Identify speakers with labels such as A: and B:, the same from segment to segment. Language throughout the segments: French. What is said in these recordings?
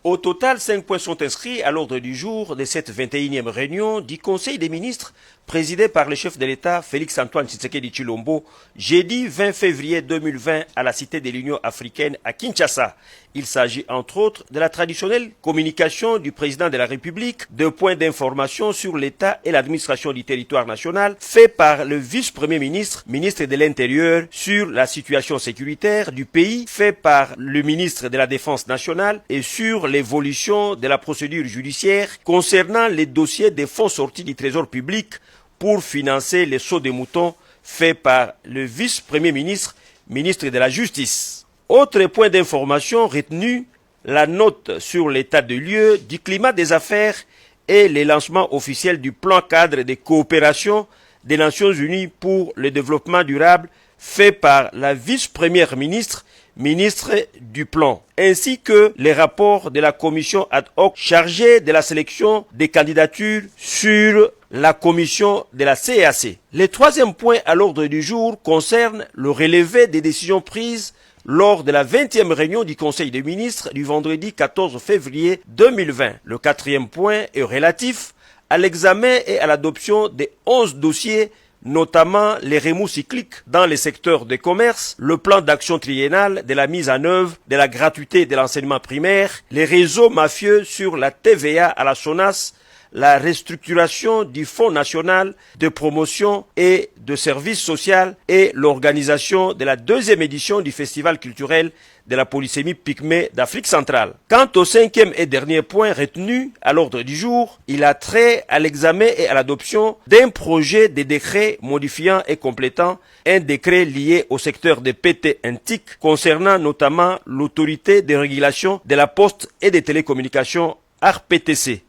A: Au total, 5 points sont inscrits à l'ordre du jour de cette 21e réunion du Conseil des ministres présidé par le chef de l'État Félix-Antoine Tshisekedi Tshilombo jeudi 20 février 2020 à la Cité de l'Union africaine à Kinshasa. Il s'agit entre autres de la traditionnelle communication du président de la République, de points d'information sur l'État et l'administration du territoire national fait par le vice-premier ministre, ministre de l'Intérieur, sur la situation sécuritaire du pays fait par le ministre de la Défense nationale et sur l'évolution de la procédure judiciaire concernant les dossiers des fonds sortis du Trésor public pour financer les sauts de moutons faits par le vice-premier ministre, ministre de la Justice. Autre point d'information retenu, la note sur l'état de lieu du climat des affaires et le lancement officiel du plan cadre de coopération des Nations Unies pour le développement durable fait par la vice-première ministre, ministre du plan, ainsi que les rapports de la commission ad hoc chargée de la sélection des candidatures sur la commission de la CEAC. Le troisième point à l'ordre du jour concerne le relevé des décisions prises lors de la 20e réunion du Conseil des ministres du vendredi 14 février 2020. Le quatrième point est relatif à l'examen et à l'adoption des 11 dossiers, notamment les remous cycliques dans les secteurs de commerce, le plan d'action triennal de la mise en œuvre de la gratuité de l'enseignement primaire, les réseaux mafieux sur la TVA à la SONAS, la restructuration du Fonds national de promotion et de services sociaux et l'organisation de la deuxième édition du Festival culturel de la polysémie pygmée d'Afrique centrale. Quant au cinquième et dernier point retenu à l'ordre du jour, il a trait à l'examen et à l'adoption d'un projet de décret modifiant et complétant un décret lié au secteur des PT NTIC concernant notamment l'autorité de régulation de la poste et des télécommunications ARPTC.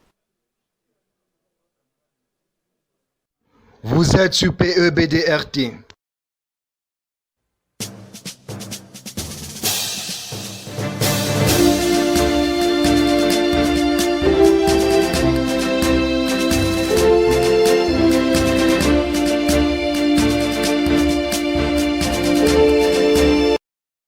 B: Vous êtes sur PEBDRT.